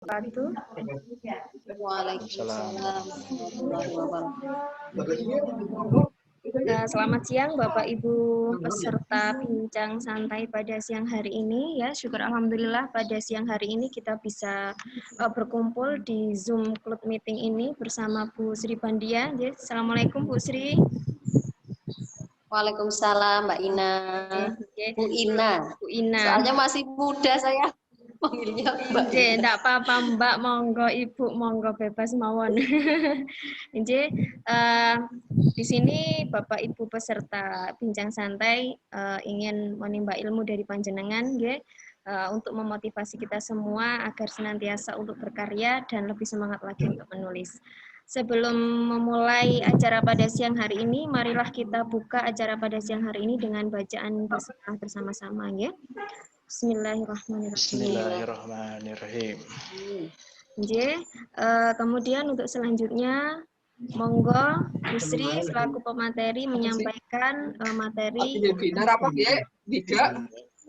wabarakatuh. Waalaikumsalam warahmatullahi wabarakatuh. Selamat siang Bapak Ibu peserta bincang santai pada siang hari ini ya. Syukur alhamdulillah pada siang hari ini kita bisa berkumpul di Zoom Club Meeting ini bersama Bu Sri Bandia. Yes. Assalamualaikum Bu Sri. Waalaikumsalam Mbak Ina. Okay. Bu Ina. Bu Ina. Soalnya masih muda saya. Panggilnya Mbak Ina. Enggak apa-apa Mbak, monggo Ibu, monggo bebas mawon. Di sini Bapak Ibu peserta bincang santai ingin menimba ilmu dari panjenengan, untuk memotivasi kita semua agar senantiasa untuk berkarya dan lebih semangat lagi untuk menulis. Sebelum memulai acara pada siang hari ini, marilah kita buka acara pada siang hari ini dengan bacaan basmalah bersama-sama, ya. Bismillahirrahmanirrahim. Kemudian untuk selanjutnya, monggo Bu Sri selaku pemateri menyampaikan materi.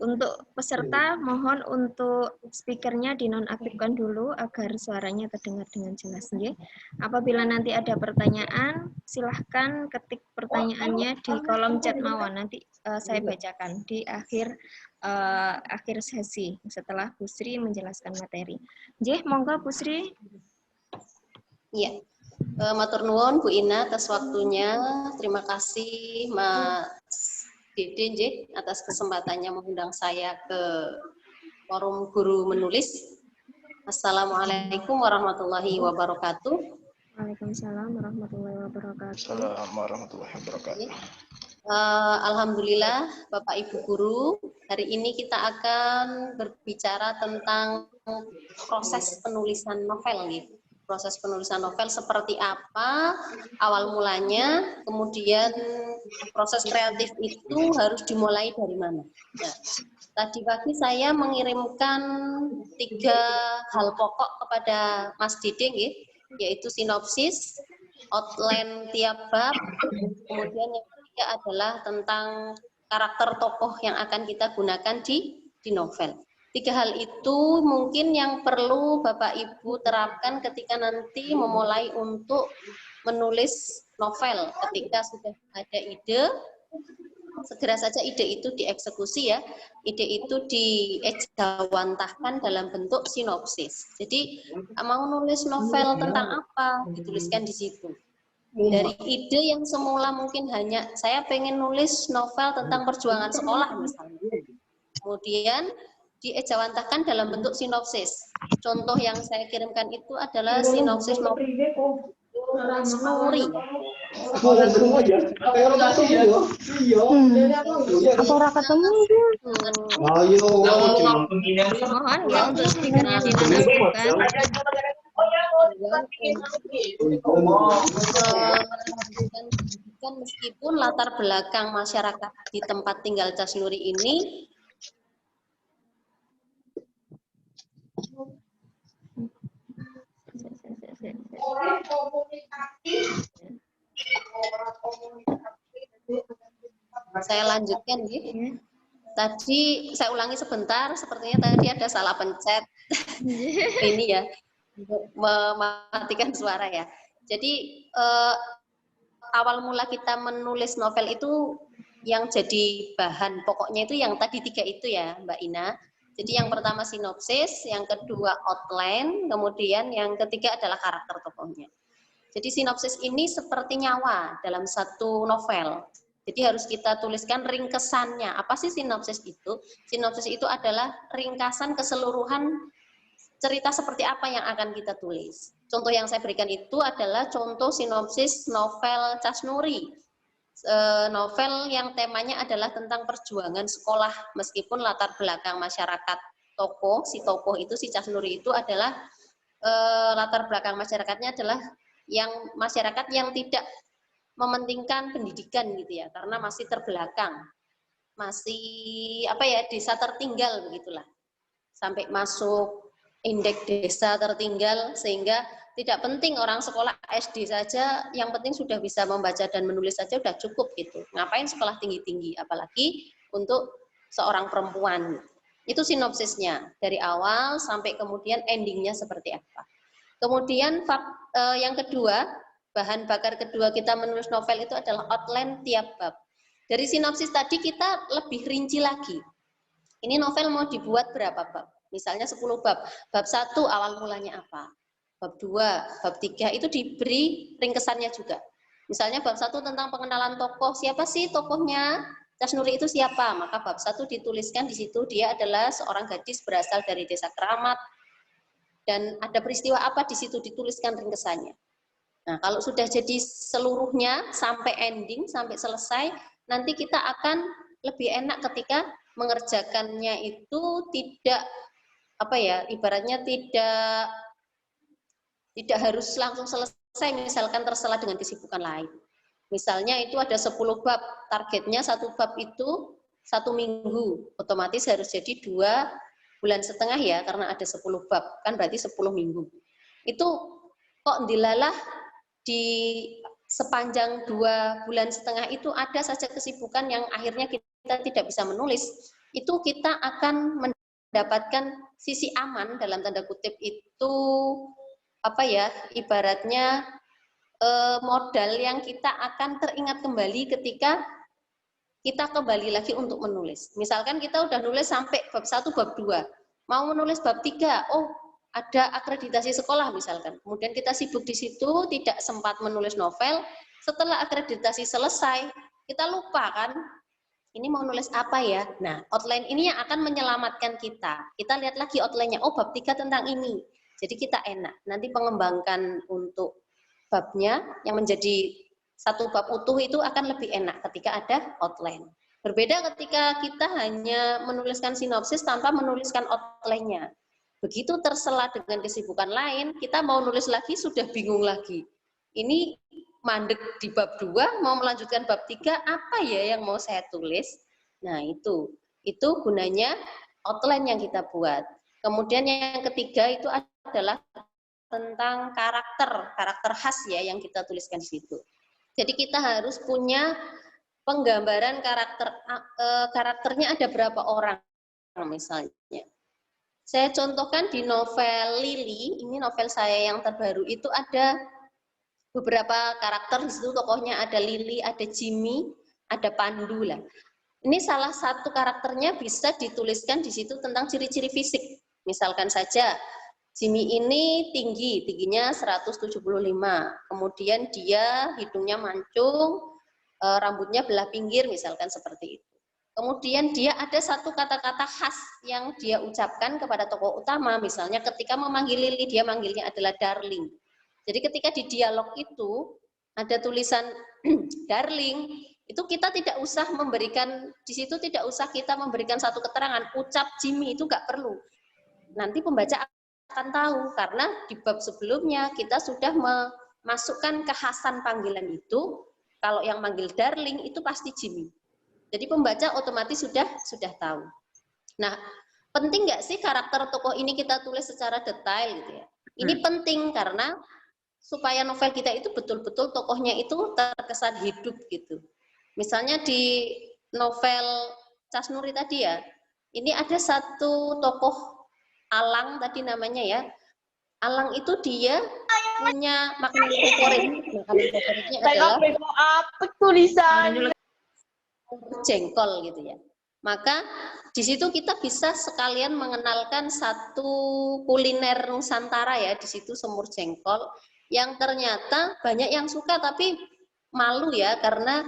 Untuk peserta, mohon untuk speakernya dinonaktifkan dulu agar suaranya terdengar dengan jelas. Apabila nanti ada pertanyaan, silahkan ketik pertanyaannya di kolom chat mawon. Nanti saya bacakan di akhir sesi setelah Bu Sri menjelaskan materi. Monggo Bu Sri. Iya. Matur nuwun Bu Ina atas waktunya. Terima kasih Mas Dede atas kesempatannya mengundang saya ke forum guru menulis. Assalamualaikum warahmatullahi wabarakatuh. Waalaikumsalam warahmatullahi wabarakatuh. Assalamualaikum warahmatullahi wabarakatuh. Alhamdulillah Bapak Ibu Guru, hari ini kita akan berbicara tentang proses penulisan novel gitu. Proses penulisan novel seperti apa, awal mulanya, kemudian proses kreatif itu harus dimulai dari mana. Nah, tadi pagi saya mengirimkan 3 hal pokok kepada Mas Dede, yaitu sinopsis, outline tiap bab, kemudian yang ketiga adalah tentang karakter tokoh yang akan kita gunakan di novel. 3 hal itu mungkin yang perlu Bapak Ibu terapkan ketika nanti memulai untuk menulis novel. Ketika sudah ada ide, segera saja ide itu dieksekusi ya. Ide itu diejawantahkan dalam bentuk sinopsis. Jadi mau nulis novel tentang apa, dituliskan di situ. Dari ide yang semula mungkin hanya saya pengen nulis novel tentang perjuangan sekolah misalnya. Kemudian diejawantahkan dalam bentuk sinopsis. Contoh yang saya kirimkan itu adalah sinopsis novel Snuri. Apa ora ketemu? Mohon ya untuk speakernya dinonaktifkan. Meskipun latar belakang masyarakat di tempat tinggal Casnuri ini saya lanjutkan gitu. Tadi saya ulangi sebentar, sepertinya tadi ada salah pencet ini ya, untuk mematikan suara ya. Jadi awal mula kita menulis novel itu yang jadi bahan pokoknya itu yang tadi 3 itu ya Mbak Ina. Jadi yang pertama sinopsis, yang kedua outline, kemudian yang ketiga adalah karakter tokohnya. Jadi sinopsis ini seperti nyawa dalam satu novel. Jadi harus kita tuliskan ringkesannya. Apa sih sinopsis itu? Sinopsis itu adalah ringkasan keseluruhan cerita seperti apa yang akan kita tulis. Contoh yang saya berikan itu adalah contoh sinopsis novel Casnuri. Novel yang temanya adalah tentang perjuangan sekolah, meskipun latar belakang masyarakat tokoh, si Casnuri itu adalah latar belakang masyarakatnya adalah yang masyarakat yang tidak mementingkan pendidikan gitu ya, karena masih terbelakang, masih desa tertinggal begitulah, sampai masuk indeks desa tertinggal sehingga tidak penting orang sekolah SD saja, yang penting sudah bisa membaca dan menulis saja sudah cukup gitu. Ngapain sekolah tinggi-tinggi, apalagi untuk seorang perempuan. Itu sinopsisnya dari awal sampai kemudian endingnya seperti apa. Kemudian yang kedua, bahan bakar kedua kita menulis novel itu adalah outline tiap bab. Dari sinopsis tadi kita lebih rinci lagi. Ini novel mau dibuat berapa bab? Misalnya 10 bab. Bab 1 awal mulanya apa? Bab 2, bab 3 itu diberi ringkesannya juga. Misalnya bab 1 tentang pengenalan tokoh. Siapa sih tokohnya? Cas Nuri itu siapa? Maka bab 1 dituliskan di situ dia adalah seorang gadis berasal dari desa keramat. Dan ada peristiwa apa di situ dituliskan ringkesannya. Nah, kalau sudah jadi seluruhnya sampai ending, sampai selesai, nanti kita akan lebih enak ketika mengerjakannya itu tidak ibaratnya tidak harus langsung selesai misalkan terselah dengan kesibukan lain. Misalnya itu ada 10 bab, targetnya satu bab itu 1 minggu, otomatis harus jadi 2,5 bulan ya, karena ada 10 bab, kan berarti 10 minggu. Itu kok dilalah di sepanjang 2,5 bulan itu ada saja kesibukan yang akhirnya kita tidak bisa menulis, itu kita akan mendapatkan sisi aman dalam tanda kutip itu ibaratnya modal yang kita akan teringat kembali ketika kita kembali lagi untuk menulis. Misalkan kita udah nulis sampai bab 1, bab 2, mau menulis bab 3, oh ada akreditasi sekolah misalkan, kemudian kita sibuk di situ, tidak sempat menulis novel, setelah akreditasi selesai, kita lupa kan, ini mau nulis apa ya? Nah, outline ini yang akan menyelamatkan kita. Kita lihat lagi outline-nya, oh bab 3 tentang ini. Jadi kita enak, nanti mengembangkan untuk babnya yang menjadi satu bab utuh itu akan lebih enak ketika ada outline. Berbeda ketika kita hanya menuliskan sinopsis tanpa menuliskan outline-nya. Begitu tersela dengan kesibukan lain, kita mau nulis lagi sudah bingung lagi. Ini mandek di bab 2, mau melanjutkan bab 3, apa ya yang mau saya tulis? Nah itu gunanya outline yang kita buat. Kemudian yang ketiga itu adalah tentang karakter khas ya yang kita tuliskan di situ. Jadi kita harus punya penggambaran karakternya ada berapa orang misalnya. Saya contohkan di novel Lili, ini novel saya yang terbaru itu ada beberapa karakter di situ, tokohnya ada Lili, ada Jimmy, ada Pandu lah. Ini salah satu karakternya bisa dituliskan di situ tentang ciri-ciri fisik. Misalkan saja Jimmy ini tingginya 175, kemudian dia hidungnya mancung, rambutnya belah pinggir, misalkan seperti itu. Kemudian dia ada satu kata-kata khas yang dia ucapkan kepada tokoh utama, misalnya ketika memanggil Lili, dia manggilnya adalah darling. Jadi ketika di dialog itu ada tulisan darling, itu kita tidak usah memberikan, di situ tidak usah kita memberikan satu keterangan, ucap Jimmy itu nggak perlu. Nanti pembaca akan tahu, karena di bab sebelumnya kita sudah memasukkan kekhasan panggilan itu, kalau yang manggil darling itu pasti Jimmy. Jadi pembaca otomatis sudah tahu. Nah, penting nggak sih karakter tokoh ini kita tulis secara detail gitu ya? Ini penting karena supaya novel kita itu betul-betul tokohnya itu terkesan hidup gitu. Misalnya di novel Cas Nuri tadi ya, ini ada satu tokoh Alang tadi namanya ya. Alang itu dia punya makanan favorit. Makanan favoritnya adalah apa tulisan jengkol gitu ya. Maka di situ kita bisa sekalian mengenalkan satu kuliner Nusantara ya, di situ semur jengkol yang ternyata banyak yang suka tapi malu ya karena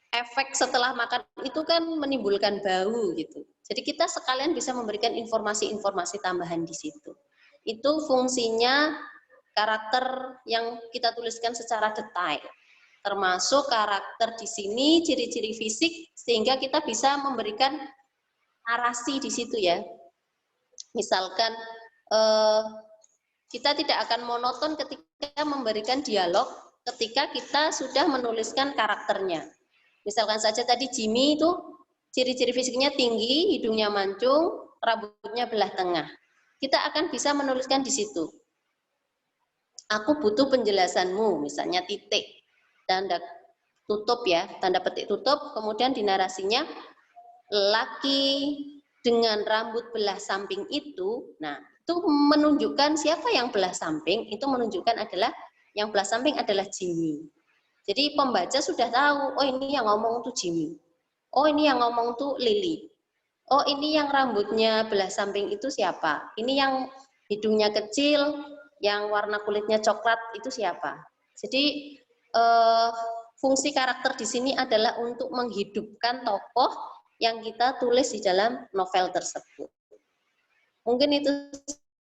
efek setelah makan itu kan menimbulkan bau gitu. Jadi kita sekalian bisa memberikan informasi-informasi tambahan di situ. Itu fungsinya karakter yang kita tuliskan secara detail. Termasuk karakter di sini, ciri-ciri fisik, sehingga kita bisa memberikan narasi di situ ya. Misalkan kita tidak akan monoton ketika memberikan dialog, ketika kita sudah menuliskan karakternya. Misalkan saja tadi Jimmy itu ciri-ciri fisiknya tinggi, hidungnya mancung, rambutnya belah tengah. Kita akan bisa menuliskan di situ. Aku butuh penjelasanmu, misalnya titik, tanda tutup ya, tanda petik tutup, kemudian di narasinya, laki dengan rambut belah samping itu, nah itu menunjukkan siapa yang belah samping, itu menunjukkan adalah yang belah samping adalah Jimmy. Jadi pembaca sudah tahu, oh ini yang ngomong tuh Jimmy. Oh ini yang ngomong tuh Lily. Oh ini yang rambutnya belah samping itu siapa? Ini yang hidungnya kecil, yang warna kulitnya coklat itu siapa? Jadi fungsi karakter di sini adalah untuk menghidupkan tokoh yang kita tulis di dalam novel tersebut. Mungkin itu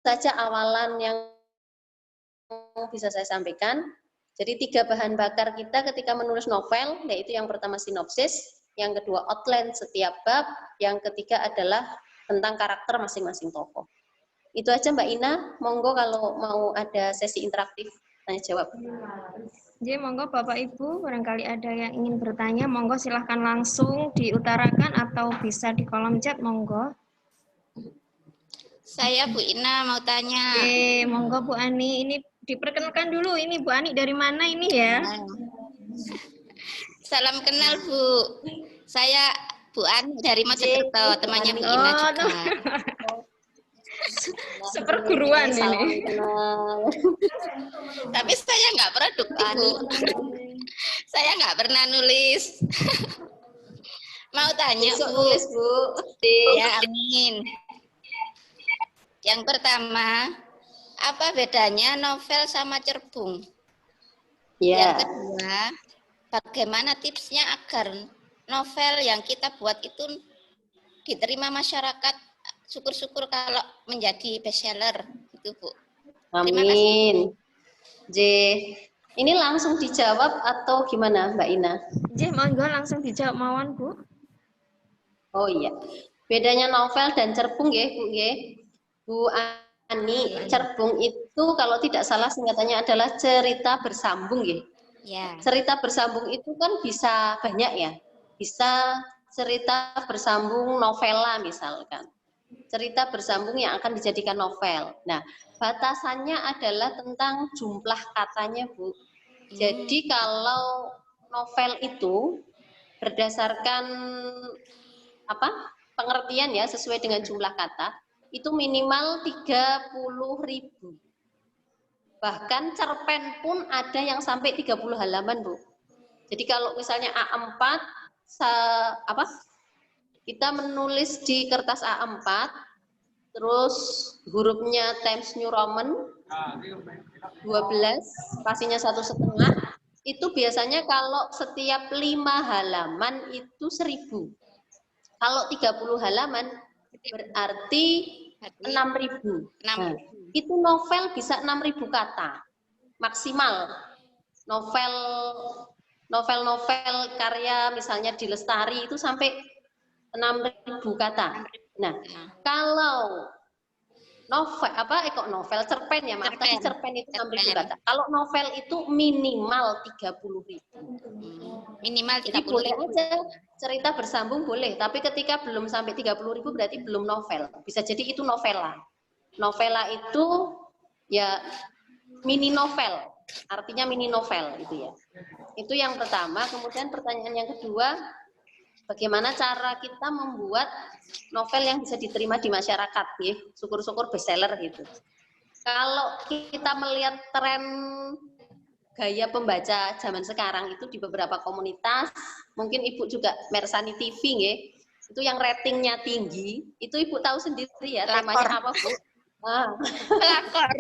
saja awalan yang bisa saya sampaikan. Jadi 3 bahan bakar kita ketika menulis novel, yaitu yang pertama sinopsis, yang kedua outline setiap bab, yang ketiga adalah tentang karakter masing-masing tokoh. Itu aja Mbak Ina, monggo kalau mau ada sesi interaktif tanya jawab. Jadi monggo Bapak Ibu, barangkali ada yang ingin bertanya, monggo silahkan langsung diutarakan atau bisa di kolom chat, monggo. Saya Bu Ina mau tanya. Oke, monggo Bu Ani, ini diperkenalkan dulu, ini Bu Ani dari mana ini ya? Salam kenal Bu. Saya Bu Ani dari Mojokerto, temannya Bu Ina juga. Seperguruan ini. Tapi saya nggak produktif Bu. Saya nggak pernah nulis. Mau tanya Bu. Nulis Bu. Ya amin. Yang pertama, apa bedanya novel sama cerbung? Yang kedua, bagaimana tipsnya agar novel yang kita buat itu diterima masyarakat? Syukur-syukur kalau menjadi bestseller, itu Bu. Amin. J, ini langsung dijawab atau gimana Mbak Ina? J, monggo langsung dijawab mawon Bu. Oh iya, bedanya novel dan cerbung ya Bu ya. Bu Ani, cerbung itu kalau tidak salah singkatannya adalah cerita bersambung ya. Ya. Cerita bersambung itu kan bisa banyak ya. Bisa cerita bersambung novela misalkan. Cerita bersambung yang akan dijadikan novel. Nah, batasannya adalah tentang jumlah katanya, Bu. Jadi kalau novel itu berdasarkan pengertian ya sesuai dengan jumlah kata, itu minimal 30.000. Bahkan cerpen pun ada yang sampai 30 halaman, Bu. Jadi kalau misalnya A4 kita menulis di kertas A4 terus hurufnya Times New Roman 12, spasinya 1,5, itu biasanya kalau setiap 5 halaman itu 1.000. Kalau 30 halaman berarti 6.000. Nah, itu novel bisa 6.000 kata maksimal. Novel karya misalnya di Lestari itu sampai 6.000 kata. Nah, kalau novel cerpen ya, maaf tadi cerpen itu 6.000 kata. Kalau novel itu minimal 30.000. Minimal 30.000. Jadi boleh aja cerita bersambung boleh, tapi ketika belum sampai 30.000 berarti belum novel. Bisa jadi itu novela. Novela itu ya mini novel, artinya mini novel itu ya. Itu yang pertama. Kemudian pertanyaan yang kedua, bagaimana cara kita membuat novel yang bisa diterima di masyarakat, ya? Syukur-syukur bestseller gitu. Kalau kita melihat tren gaya pembaca zaman sekarang itu di beberapa komunitas, mungkin Ibu juga Mersani TV, ya, itu yang ratingnya tinggi, itu Ibu tahu sendiri ya, temanya apa Bu? Pelakor.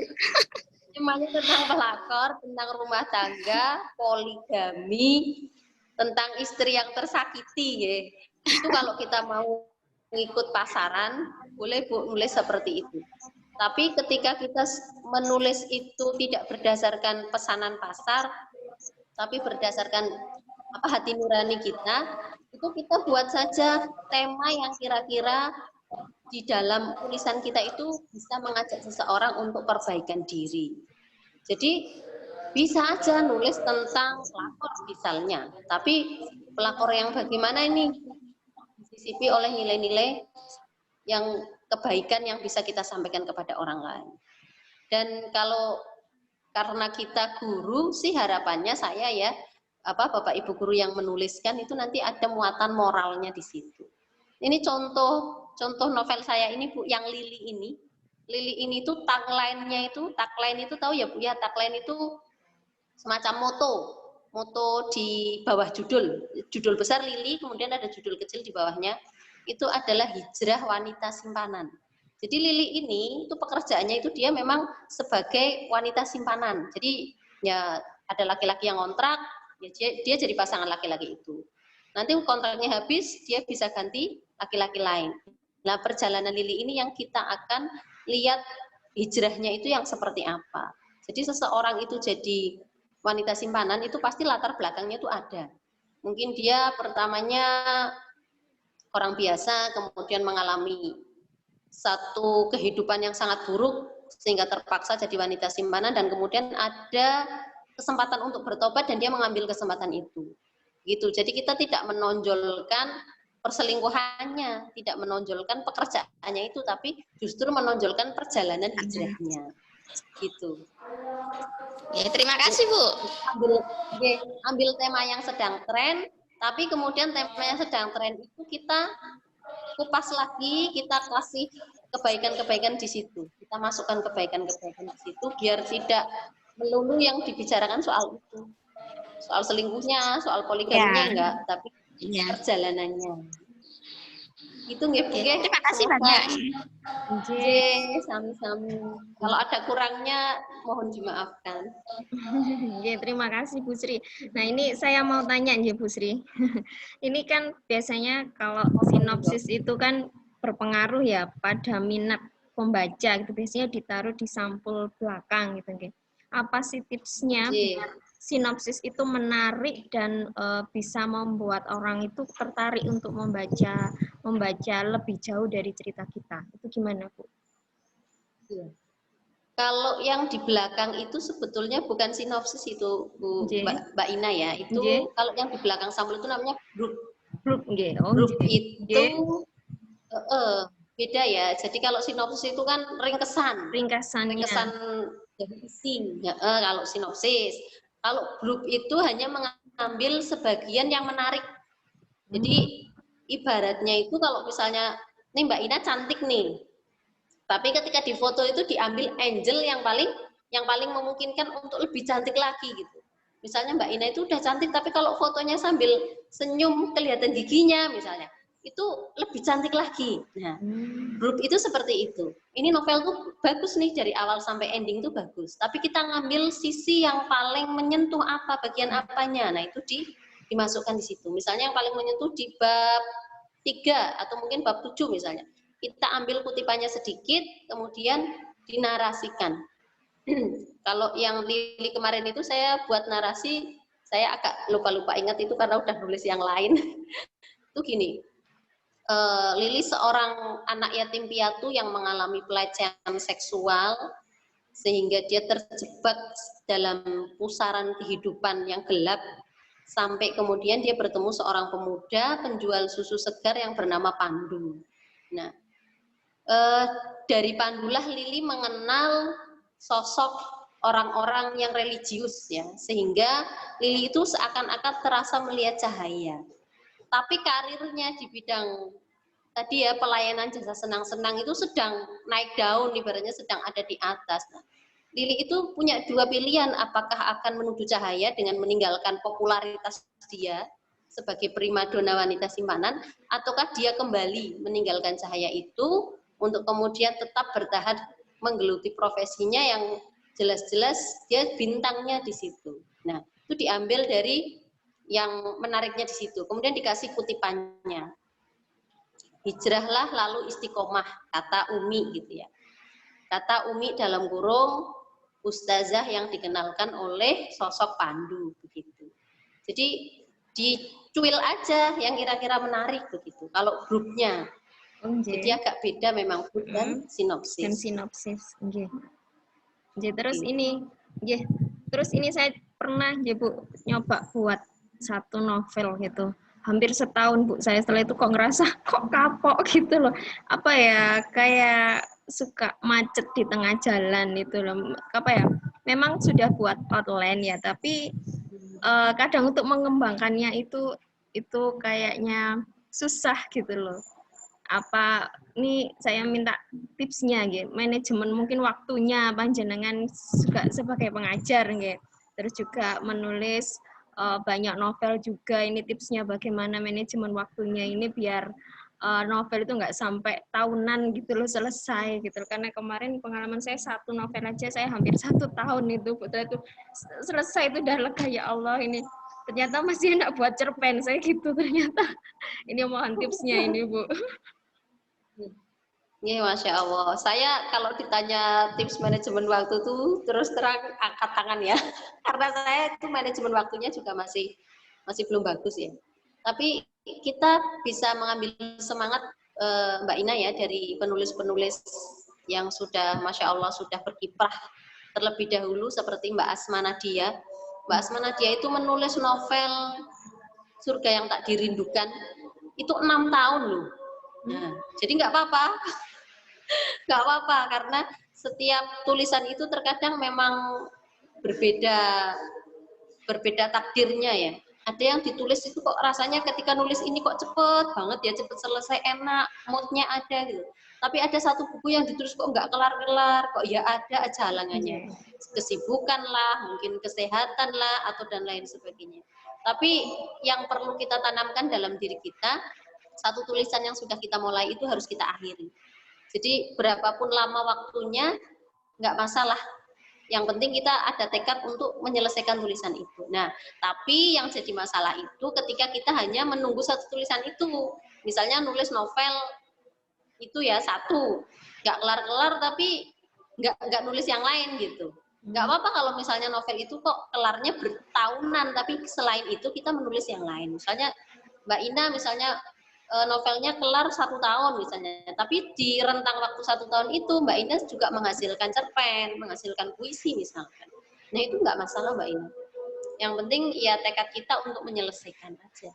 Temanya tentang pelakor, tentang rumah tangga, poligami, tentang istri yang tersakiti, ya. Itu kalau kita mau mengikut pasaran, boleh Bu nulis seperti itu. Tapi ketika kita menulis itu tidak berdasarkan pesanan pasar, tapi berdasarkan hati nurani kita, itu kita buat saja tema yang kira-kira di dalam tulisan kita itu bisa mengajak seseorang untuk perbaikan diri. Jadi bisa aja nulis tentang pelakor misalnya, tapi pelakor yang bagaimana ini disisipi oleh nilai-nilai yang kebaikan yang bisa kita sampaikan kepada orang lain. Dan kalau karena kita guru sih harapannya saya ya, Bapak Ibu guru yang menuliskan itu nanti ada muatan moralnya di situ. Ini contoh novel saya ini Bu, yang Lili ini. Lili ini tuh tagline itu tahu ya Bu ya, tagline itu semacam moto di bawah judul besar Lili, kemudian ada judul kecil di bawahnya, itu adalah hijrah wanita simpanan. Jadi Lili ini itu pekerjaannya itu dia memang sebagai wanita simpanan. Jadi ya ada laki-laki yang kontrak, ya dia jadi pasangan laki-laki itu. Nanti kontraknya habis, dia bisa ganti laki-laki lain. Nah, perjalanan Lili ini yang kita akan lihat hijrahnya itu yang seperti apa. Jadi seseorang itu jadi wanita simpanan itu pasti latar belakangnya itu ada. Mungkin dia pertamanya orang biasa, kemudian mengalami satu kehidupan yang sangat buruk sehingga terpaksa jadi wanita simpanan, dan kemudian ada kesempatan untuk bertobat dan dia mengambil kesempatan itu. Gitu. Jadi kita tidak menonjolkan perselingkuhannya, tidak menonjolkan pekerjaannya itu, tapi justru menonjolkan perjalanan hijrahnya. Gitu. Ya, terima kasih Bu. Ambil tema yang sedang tren, tapi kemudian tema yang sedang tren itu kita kupas lagi, kita kasih kebaikan-kebaikan di situ. Kita masukkan kebaikan-kebaikan di situ biar tidak melulu yang dibicarakan soal itu. Soal selingkuhnya, soal poligaminya enggak, tapi perjalanannya. Itu nggih, Bu. Terima kasih banyak. Sami-sami. Kalau ada kurangnya mohon dimaafkan. Terima kasih Bu Sri. Nah, ini saya mau tanya ya Bu Sri. Ini kan biasanya kalau sinopsis itu kan berpengaruh ya pada minat pembaca gitu. Biasanya ditaruh di sampul belakang gitu nggih. Apa sih tipsnya biar sinopsis itu menarik dan bisa membuat orang itu tertarik untuk membaca lebih jauh dari cerita kita? Itu gimana, Bu? Ya. Kalau yang di belakang itu sebetulnya bukan sinopsis itu, Bu, Mbak Ina ya. Itu kalau yang di belakang sampul itu namanya grup. Grup itu beda ya. Jadi kalau sinopsis itu kan ringkesan dari isi. Kalau sinopsis. Kalau grup itu hanya mengambil sebagian yang menarik. Jadi ibaratnya itu kalau misalnya, nih Mbak Ina cantik nih, tapi ketika di foto itu diambil angle yang paling memungkinkan untuk lebih cantik lagi gitu. Misalnya Mbak Ina itu udah cantik, tapi kalau fotonya sambil senyum kelihatan giginya misalnya, itu lebih cantik lagi. Nah, grup itu seperti itu. Ini novel tuh bagus nih dari awal sampai ending tuh bagus. Tapi kita ngambil sisi yang paling menyentuh apa, bagian apanya. Nah, itu dimasukkan di situ. Misalnya yang paling menyentuh di bab 3 atau mungkin bab 7 misalnya. Kita ambil kutipannya sedikit, kemudian dinarasikan. Kalau yang Lili kemarin itu saya buat narasi, saya agak lupa-lupa ingat itu karena udah nulis yang lain. Itu gini. Lili seorang anak yatim piatu yang mengalami pelecehan seksual sehingga dia terjebak dalam pusaran kehidupan yang gelap sampai kemudian dia bertemu seorang pemuda penjual susu segar yang bernama Pandu. Nah, dari Pandulah Lili mengenal sosok orang-orang yang religius ya, sehingga Lili itu seakan-akan terasa melihat cahaya. Tapi karirnya di bidang tadi ya pelayanan jasa senang-senang itu sedang naik daun, ibaratnya sedang ada di atas. Nah, Lili itu punya dua pilihan, apakah akan menuju cahaya dengan meninggalkan popularitas dia sebagai primadona wanita simpanan, ataukah dia kembali meninggalkan cahaya itu untuk kemudian tetap bertahan menggeluti profesinya yang jelas-jelas dia bintangnya di situ. Nah, itu diambil dari yang menariknya di situ. Kemudian dikasih kutipannya. Hijrahlah lalu istiqomah, kata Umi gitu ya. Kata Umi dalam kurung ustazah yang dikenalkan oleh sosok Pandu begitu. Jadi dicuil aja yang kira-kira menarik begitu. Kalau grupnya. Jadi agak beda memang grup dan sinopsis. Dan sinopsis. Terus ini, terus ini saya pernah Bu nyoba buat satu novel gitu, hampir setahun Bu saya. Setelah itu kok ngerasa kok kapok gitu loh, apa ya, kayak suka macet di tengah jalan itu loh, apa ya, memang sudah buat outline ya, tapi kadang untuk mengembangkannya itu kayaknya susah gitu loh. apa ini saya minta tipsnya gitu, manajemen mungkin waktunya panjenengan juga sebagai pengajar gitu. Terus juga menulis banyak novel juga, ini tipsnya bagaimana manajemen waktunya ini biar novel itu nggak sampai tahunan gitu loh selesai gitu. Karena kemarin pengalaman saya satu novel aja saya hampir 1 tahun itu, betul itu selesai itu udah lega, ya Allah ini ternyata masih enak buat cerpen saya gitu ternyata. Ini mohon tipsnya ini Bu. Iya, Masya Allah. Saya kalau ditanya tips manajemen waktu tuh terus terang angkat tangan ya. Karena saya itu manajemen waktunya juga masih belum bagus ya. Tapi kita bisa mengambil semangat Mbak Ina ya dari penulis-penulis yang sudah Masya Allah sudah berkiprah terlebih dahulu seperti Mbak Asma Nadia. Mbak Asma Nadia itu menulis novel Surga yang Tak Dirindukan itu 6 tahun loh. Nah, jadi nggak apa-apa. Nggak apa-apa, karena setiap tulisan itu terkadang memang berbeda takdirnya ya. Ada yang ditulis itu kok rasanya ketika nulis ini kok cepet banget ya, cepet selesai, enak, moodnya ada gitu. Tapi ada satu buku yang ditulis kok nggak kelar-kelar, kok ya ada aja halangannya. Kesibukan lah, mungkin kesehatan lah, atau dan lain sebagainya. Tapi yang perlu kita tanamkan dalam diri kita, satu tulisan yang sudah kita mulai itu harus kita akhiri. Jadi berapapun lama waktunya, nggak masalah. Yang penting kita ada tekad untuk menyelesaikan tulisan itu. Nah, tapi yang jadi masalah itu ketika kita hanya menunggu satu tulisan itu. Misalnya nulis novel itu ya satu, nggak kelar-kelar tapi nggak nulis yang lain gitu. Nggak apa-apa kalau misalnya novel itu kok kelarnya bertahunan, tapi selain itu kita menulis yang lain. Misalnya Mbak Ina misalnya novelnya kelar 1 tahun misalnya, tapi di rentang waktu 1 tahun itu Mbak Ina juga menghasilkan cerpen, menghasilkan puisi misalkan. Nah itu nggak masalah Mbak Ina. Yang penting ya tekad kita untuk menyelesaikan aja.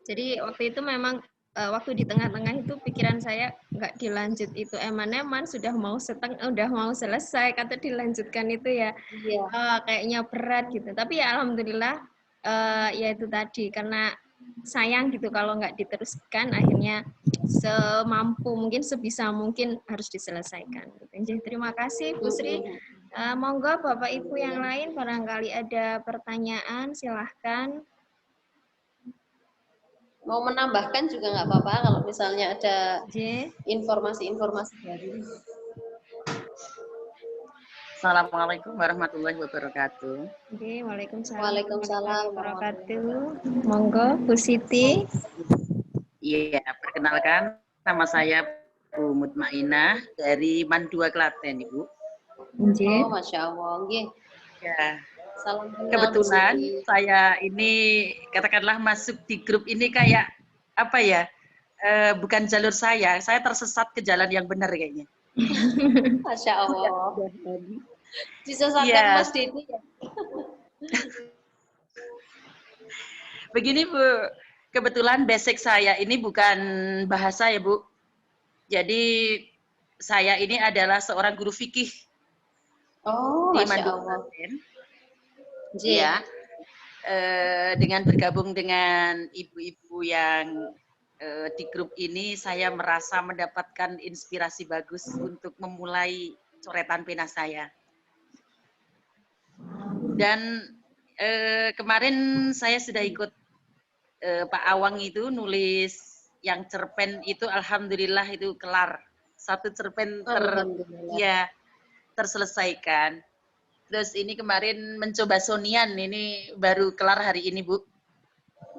Jadi waktu itu memang waktu di tengah-tengah itu pikiran saya nggak dilanjut itu, eman-eman udah mau selesai kata dilanjutkan itu ya. Iya. Kayaknya berat gitu. Tapi ya alhamdulillah ya itu tadi karena sayang gitu kalau nggak diteruskan, akhirnya semampu mungkin sebisa mungkin harus diselesaikan. Jadi terima kasih Bu Sri. Monggo Bapak Ibu yang lain barangkali ada pertanyaan silahkan. Mau menambahkan juga nggak apa-apa kalau misalnya ada informasi-informasi baru. Assalamualaikum warahmatullahi wabarakatuh. Waalaikumsalam. Waalaikumsalam wabarakatuh. Monggo Bu Siti. Iya, perkenalkan nama saya Bu Mutmainah dari Mandua Klaten, Ibu. Oh, Masya Allah. Ya. Salam kebetulan saya ini katakanlah masuk di grup ini kayak apa ya? Bukan jalur saya tersesat ke jalan yang benar kayaknya. Masya Allah. Disesatkan Mas Dedi ya. Begini Bu, kebetulan basic saya ini bukan bahasa ya Bu. Jadi saya ini adalah seorang guru fikih. Oh, di Masya Allah. Iya. Dengan bergabung dengan ibu-ibu yang di grup ini, saya merasa mendapatkan inspirasi bagus untuk memulai coretan pena saya. Dan kemarin saya sudah ikut Pak Awang itu nulis yang cerpen itu, alhamdulillah itu kelar. Satu cerpen terselesaikan. Terus ini kemarin mencoba Sonian, ini baru kelar hari ini Bu.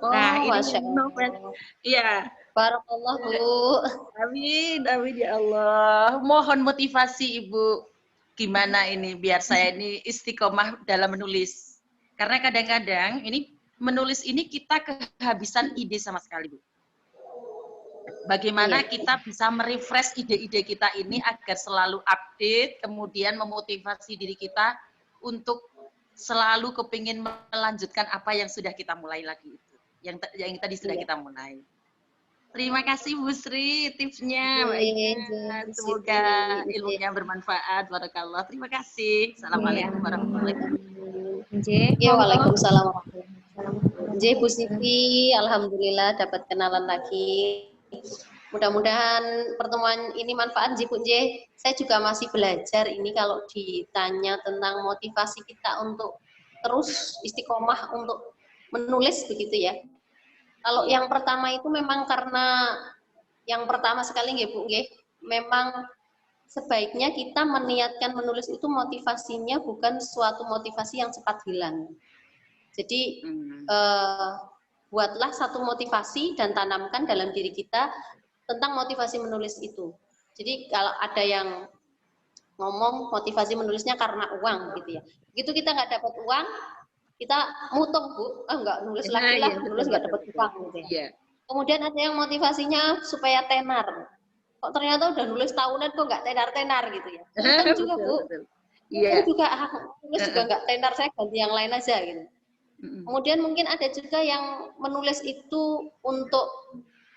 Oh, nah, ini novel. Iya. Barakallah Bu. Amin, amin ya Allah. Mohon motivasi Ibu. Gimana ini biar saya ini istiqomah dalam menulis. Karena kadang-kadang ini menulis ini kita kehabisan ide sama sekali Bu. Bagaimana kita bisa merefresh ide-ide kita ini agar selalu update, kemudian memotivasi diri kita untuk selalu kepingin melanjutkan apa yang sudah kita mulai lagi itu. Yang tadi sudah kita mulai. Terima kasih Bu Sri tipsnya. Semoga ilmunya bermanfaat. Barakallah. Terima kasih. Assalamualaikum warahmatullahi wabarakatuh. Ya, waalaikumsalam warahmatullahi wabarakatuh. Bu Siti, alhamdulillah dapat kenalan lagi. Mudah-mudahan pertemuan ini manfaat Bu J. Saya juga masih belajar ini kalau ditanya tentang motivasi kita untuk terus istiqomah untuk menulis begitu ya. Kalau yang pertama itu memang karena yang pertama sekali nggih Bu nggih, memang sebaiknya kita meniatkan menulis itu motivasinya bukan suatu motivasi yang cepat hilang. Jadi buatlah satu motivasi dan tanamkan dalam diri kita tentang motivasi menulis itu. Jadi kalau ada yang ngomong motivasi menulisnya karena uang gitu ya. Begitu kita nggak dapat uang, kita mutung Bu, nggak nulis lagi lah, nulis nggak dapat uang gitu ya. Kemudian ada yang motivasinya supaya tenar. Kok ternyata udah nulis tahunan kok nggak tenar-tenar gitu ya. Mutung juga Bu. Itu juga nulis juga nggak tenar, saya ganti yang lain aja gitu. Kemudian mungkin ada juga yang menulis itu untuk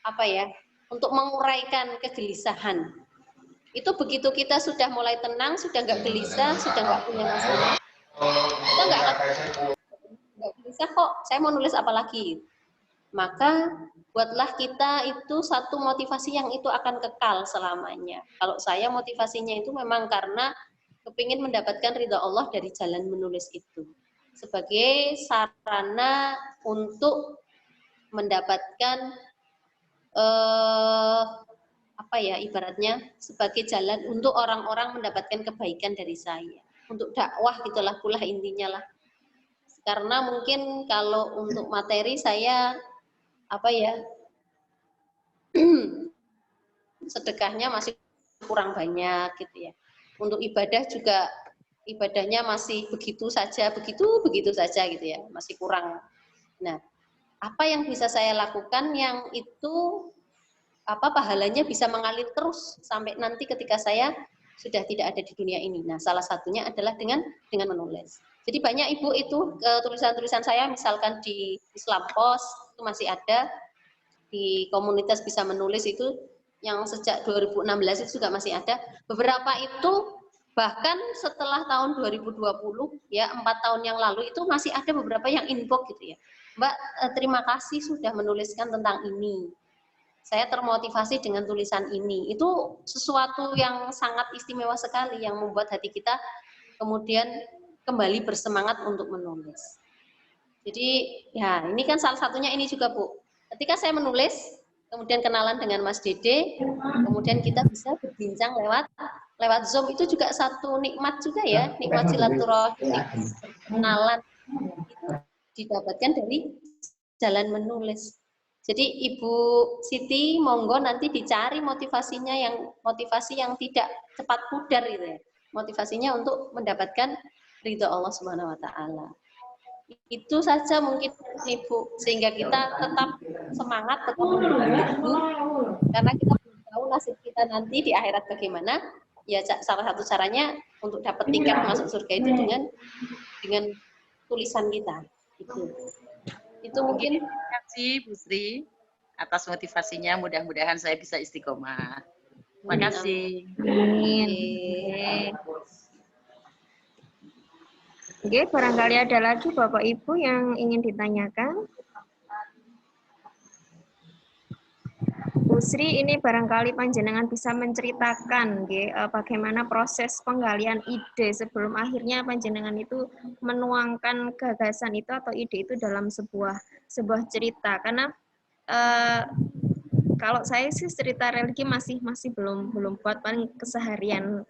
apa ya? Untuk menguraikan kegelisahan. Itu begitu kita sudah mulai tenang, sudah nggak gelisah, sudah nggak punya masalah, kita nggak gelisah kok, saya mau nulis apa lagi. Maka buatlah kita itu satu motivasi yang itu akan kekal selamanya. Kalau saya motivasinya itu memang karena kepingin mendapatkan ridha Allah dari jalan menulis itu. Sebagai sarana untuk mendapatkan apa ya ibaratnya sebagai jalan untuk orang-orang mendapatkan kebaikan dari saya, untuk dakwah gitulah pula intinya lah. Karena mungkin kalau untuk materi saya apa ya sedekahnya masih kurang banyak gitu ya. Untuk ibadah juga ibadahnya masih begitu saja gitu ya, masih kurang. Nah, apa yang bisa saya lakukan yang itu pahalanya bisa mengalir terus sampai nanti ketika saya sudah tidak ada di dunia ini. Nah, salah satunya adalah dengan menulis. Jadi banyak Ibu itu tulisan-tulisan saya misalkan di Islam Post itu masih ada, di komunitas bisa menulis itu yang sejak 2016 itu juga masih ada. Beberapa itu bahkan setelah tahun 2020 ya 4 tahun yang lalu itu masih ada beberapa yang inbox gitu ya. Mbak, terima kasih sudah menuliskan tentang ini. Saya termotivasi dengan tulisan ini. Itu sesuatu yang sangat istimewa sekali yang membuat hati kita kemudian kembali bersemangat untuk menulis. Jadi ya ini kan salah satunya ini juga Bu. Ketika saya menulis, kemudian kenalan dengan Mas Dede, kemudian kita bisa berbincang lewat Zoom, itu juga satu nikmat juga ya, nikmat silaturahmi, kenalan itu didapatkan dari jalan menulis. Jadi Ibu Siti monggo nanti dicari motivasi yang tidak cepat pudar gitu ya. Motivasinya untuk mendapatkan ridho Allah Subhanahu wa taala. Itu saja mungkin Ibu, sehingga kita tetap semangat, tetap menunggu, karena kita belum tahu nasib kita nanti di akhirat bagaimana. Ya salah satu caranya untuk dapat tiket masuk surga itu dengan tulisan kita. Itu mungkin. Terima kasih Bu Sri atas motivasinya, mudah-mudahan saya bisa istiqomah. Terima kasih. Amin. Oke, barangkali ada lagi Bapak Ibu yang ingin ditanyakan. Bu Sri, ini barangkali panjenengan bisa menceritakan bagaimana proses penggalian ide sebelum akhirnya panjenengan itu menuangkan gagasan itu atau ide itu dalam sebuah cerita. Karena kalau saya sih cerita religi masih belum buat, paling keseharian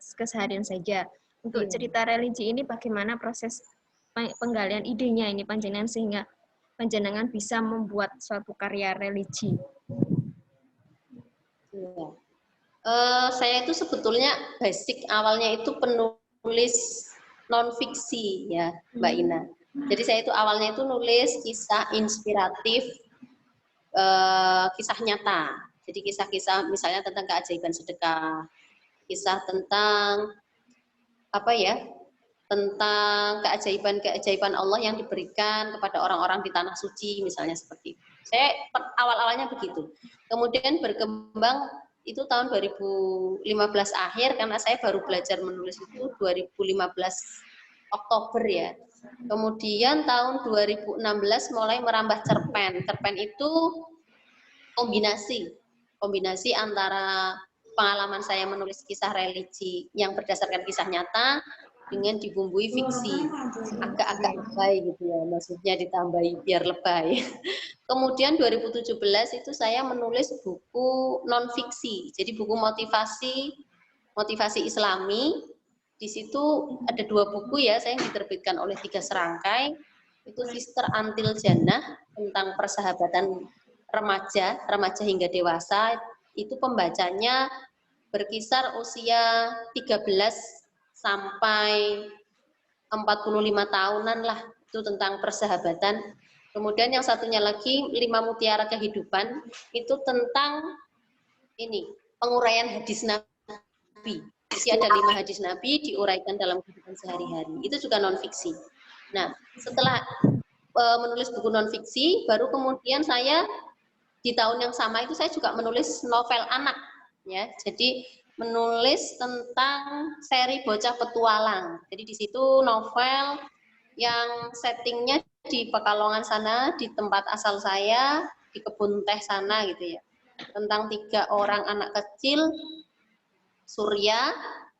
saja. Untuk cerita religi ini bagaimana proses penggalian idenya ini panjenengan sehingga panjenengan bisa membuat suatu karya religi. Ya. Saya itu sebetulnya basic awalnya itu penulis non-fiksi ya Mbak Ina. Jadi saya itu awalnya itu nulis kisah inspiratif, kisah nyata. Jadi kisah-kisah misalnya tentang keajaiban sedekah, kisah tentang tentang keajaiban Allah yang diberikan kepada orang-orang di tanah suci misalnya seperti itu. Saya awal-awalnya begitu. Kemudian berkembang itu tahun 2015 akhir, karena saya baru belajar menulis itu 2015 Oktober ya. Kemudian tahun 2016 mulai merambah cerpen. Cerpen itu kombinasi kombinasi antara pengalaman saya menulis kisah religi yang berdasarkan kisah nyata dengan dibumbui fiksi, agak-agak lebay gitu ya, maksudnya ditambahi biar lebay. Kemudian 2017 itu saya menulis buku non-fiksi, jadi buku motivasi Islami. Di situ ada 2 buku ya, saya yang diterbitkan oleh 3 serangkai. Itu Sister Until Jannah tentang persahabatan remaja hingga dewasa. Itu pembacanya berkisar usia 13 sampai 45 tahunan lah, itu tentang persahabatan. Kemudian yang satunya lagi 5 Mutiara Kehidupan, itu tentang ini, penguraian hadis Nabi. Jadi ada 5 hadis Nabi diuraikan dalam kehidupan sehari-hari. Itu juga non-fiksi. Nah, setelah menulis buku non-fiksi, baru kemudian saya di tahun yang sama itu saya juga menulis novel anak, ya. Jadi menulis tentang seri bocah petualang. Jadi di situ novel yang settingnya di Pekalongan sana, di tempat asal saya, di kebun teh sana gitu ya. Tentang 3 orang anak kecil, Surya,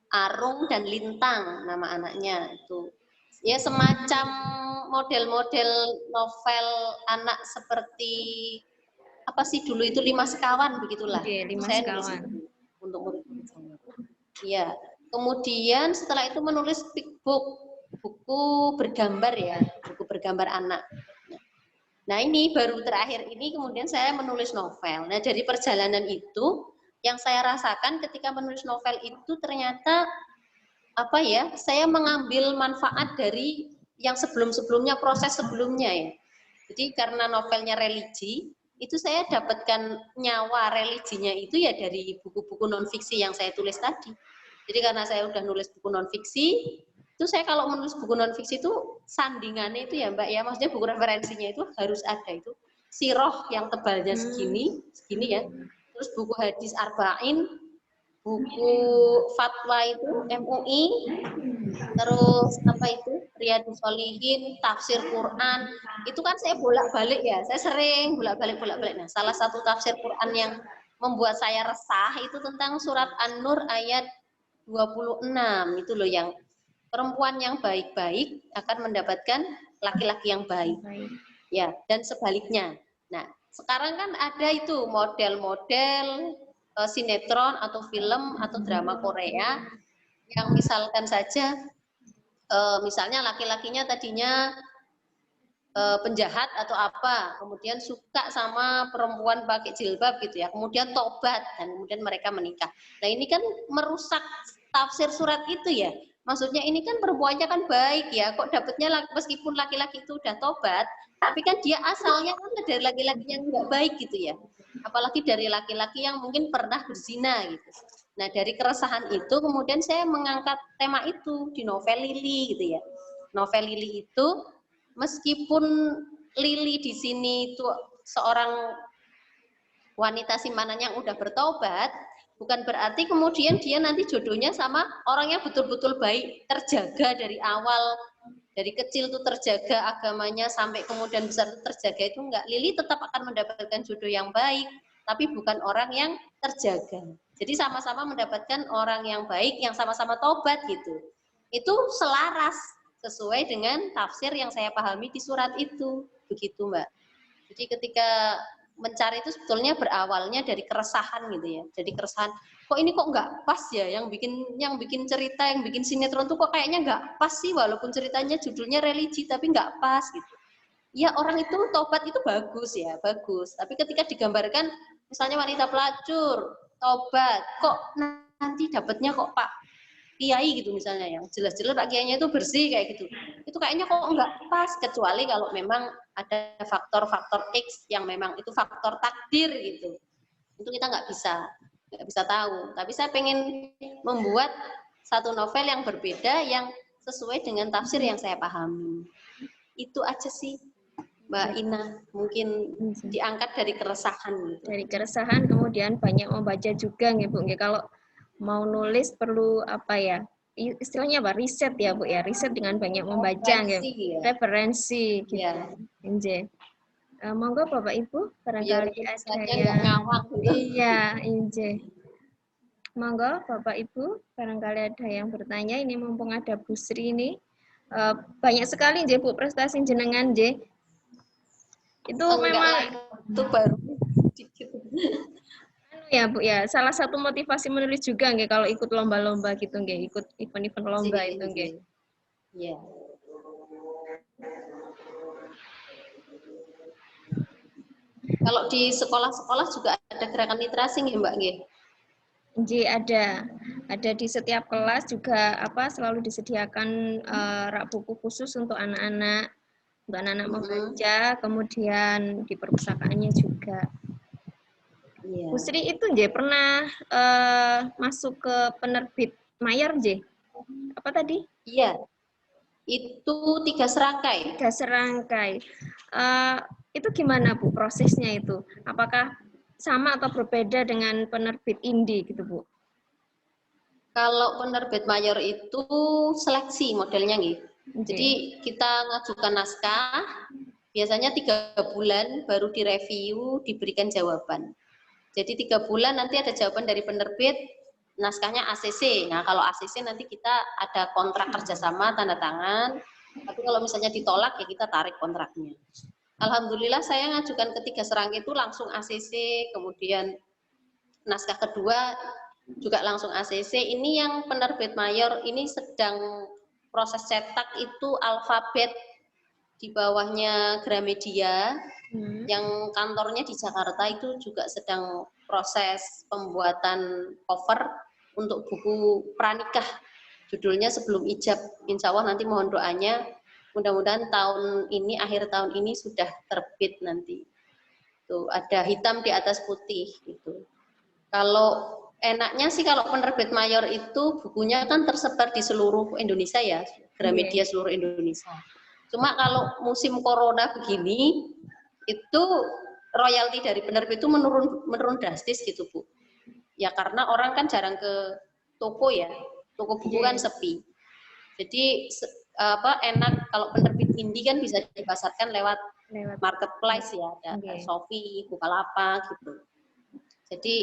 Arung, dan Lintang nama anaknya itu. Ya semacam model-model novel anak seperti apa sih dulu itu 5 Sekawan begitulah. Oke, 5 saya Sekawan. Untuk murid-murid saya. Ya, kemudian setelah itu menulis book, buku bergambar ya, buku bergambar anak. Nah ini baru terakhir ini kemudian saya menulis novel. Nah dari perjalanan itu yang saya rasakan ketika menulis novel itu ternyata apa ya, saya mengambil manfaat dari yang sebelum-sebelumnya, proses sebelumnya ya. Jadi karena novelnya religi, itu saya dapatkan nyawa religinya itu ya dari buku-buku non-fiksi yang saya tulis tadi. Jadi karena saya udah nulis buku non-fiksi, itu saya kalau menulis buku non-fiksi itu sandingannya itu ya Mbak ya, maksudnya buku referensinya itu harus ada itu siroh yang tebalnya segini ya, terus buku hadis arba'in, buku fatwa itu MUI, terus apa itu Riyadhus Shalihin, tafsir Quran, itu kan saya bolak-balik ya, saya sering bolak-balik. Nah, salah satu tafsir Quran yang membuat saya resah itu tentang surat An-Nur ayat 26 itu loh, yang perempuan yang baik-baik akan mendapatkan laki-laki yang baik. Ya, dan sebaliknya. Nah, sekarang kan ada itu model-model sinetron atau film atau drama Korea yang misalkan saja misalnya laki-lakinya tadinya penjahat atau apa, kemudian suka sama perempuan pakai jilbab gitu ya, kemudian tobat dan kemudian mereka menikah. Nah ini kan merusak tafsir surat itu ya. Maksudnya ini kan perempuannya kan baik ya, kok dapatnya meskipun laki-laki itu udah tobat, tapi kan dia asalnya kan dari laki-laki yang nggak baik gitu ya. Apalagi dari laki-laki yang mungkin pernah berzina gitu. Nah dari keresahan itu kemudian saya mengangkat tema itu di novel Lili gitu ya. Novel Lili itu meskipun Lili di sini itu seorang wanita simpanan yang udah bertobat, bukan berarti kemudian dia nanti jodohnya sama orang yang betul-betul baik, terjaga dari awal, dari kecil tuh terjaga agamanya sampai kemudian besar tuh terjaga, itu enggak. Lili tetap akan mendapatkan jodoh yang baik, tapi bukan orang yang terjaga. Jadi sama-sama mendapatkan orang yang baik, yang sama-sama tobat gitu. Itu selaras sesuai dengan tafsir yang saya pahami di surat itu, begitu Mbak. Jadi ketika mencari itu sebetulnya berawalnya dari keresahan gitu ya. Jadi keresahan, kok ini kok nggak pas ya, yang bikin cerita, yang bikin sinetron tuh kok kayaknya nggak pas sih, walaupun ceritanya judulnya religi tapi nggak pas gitu. Ya orang itu tobat itu bagus ya, bagus. Tapi ketika digambarkan misalnya wanita pelacur, tobat, kok nanti dapatnya kok Pak Kiai gitu misalnya, yang jelas-jelas Pak Kiainya itu bersih kayak gitu. Itu kayaknya kok nggak pas, kecuali kalau memang ada faktor-faktor X yang memang itu faktor takdir gitu. Itu kita nggak bisa tahu. Tapi saya pengen membuat satu novel yang berbeda, yang sesuai dengan tafsir yang saya pahami. Itu aja sih Mbak Ina, mungkin diangkat dari keresahan. Gitu. Dari keresahan kemudian banyak membaca juga nih Bu. Kalau mau nulis perlu apa ya? Istilahnya apa? Riset ya Bu ya. Riset dengan banyak membaca gitu. Ya. Referensi gitu. Ya. Monggo Bapak Ibu, barangkali Biar ada saja yang nggak ngawang. iya, inje. Monggo Bapak Ibu, barangkali ada yang bertanya. Ini mumpung ada Bu Sri ini. Banyak sekali nje Bu prestasi jenengan nje. Itu Enggak memang lah, itu baru dikit. ya Bu ya, salah satu motivasi menulis juga nggih kalau ikut lomba-lomba gitu nggih, ikut event-event lomba itu nggih. Iya. Kalau di sekolah-sekolah juga ada gerakan literasi nggih Mbak nggih? Nggih ada di setiap kelas juga selalu disediakan rak buku khusus untuk anak-anak membaca, kemudian di perpustakaannya juga. Iya. Bu Sri itu nggih pernah masuk ke penerbit Mayor nggih? Apa tadi? Iya. Itu 3 serangkai. 3 serangkai. Itu gimana Bu prosesnya itu? Apakah sama atau berbeda dengan penerbit indie gitu Bu? Kalau penerbit mayor itu seleksi modelnya nih. Jadi kita ngajukan naskah, biasanya 3 bulan baru direview, diberikan jawaban. Jadi 3 bulan nanti ada jawaban dari penerbit, naskahnya ACC. Nah kalau ACC nanti kita ada kontrak kerjasama, tanda tangan. Tapi kalau misalnya ditolak ya kita tarik kontraknya. Alhamdulillah saya ngajukan ke 3 serangkai itu langsung ACC, kemudian naskah kedua juga langsung ACC. Ini yang penerbit mayor ini sedang proses cetak itu alfabet di bawahnya Gramedia, yang kantornya di Jakarta itu juga sedang proses pembuatan cover untuk buku pranikah. Judulnya Sebelum Ijab. Insya Allah nanti mohon doanya, mudah-mudahan tahun ini, akhir tahun ini sudah terbit nanti. Tuh ada hitam di atas putih gitu. Kalau enaknya sih kalau penerbit mayor itu bukunya kan tersebar di seluruh Indonesia ya, Gramedia seluruh Indonesia. Cuma kalau musim corona begini, itu royalti dari penerbit itu menurun drastis gitu Bu. Ya karena orang kan jarang ke toko ya, toko buku kan sepi. Jadi enak kalau penerbit indie kan bisa dipasarkan lewat marketplace ya, ada Shopee, Bukalapak gitu. Jadi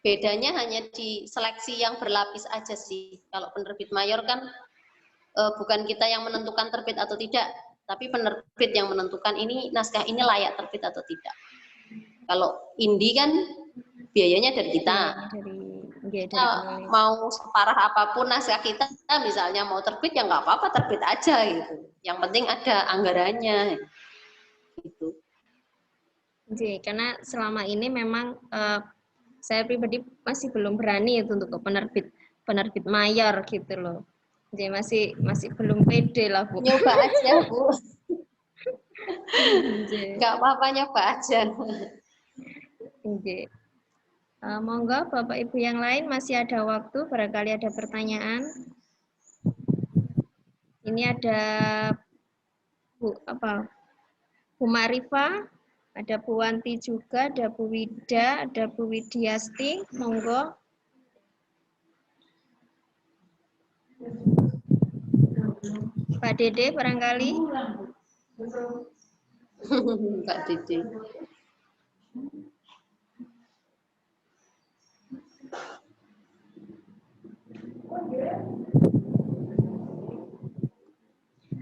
bedanya hanya di seleksi yang berlapis aja sih. Kalau penerbit mayor kan bukan kita yang menentukan terbit atau tidak, tapi penerbit yang menentukan ini naskah ini layak terbit atau tidak. Kalau indie kan biayanya dari kita. Kita mau separah apapun naskah kita, misalnya mau terbit ya nggak apa-apa, terbit aja gitu. Yang penting ada anggarannya. Gitu. Jadi, karena selama ini memang saya pribadi masih belum berani itu untuk penerbit mayor gitu loh. Jadi masih belum pede lah Bu. Nyoba aja Bu. Nggak apa-apa, nyoba aja. Oke. Monggo Bapak Ibu yang lain masih ada waktu, barangkali ada pertanyaan. Ini ada Bu Marifa, ada Bu Wanti juga, ada Bu Wida, ada Bu Widiasti, monggo. Pak Dede barangkali. Pak Dede.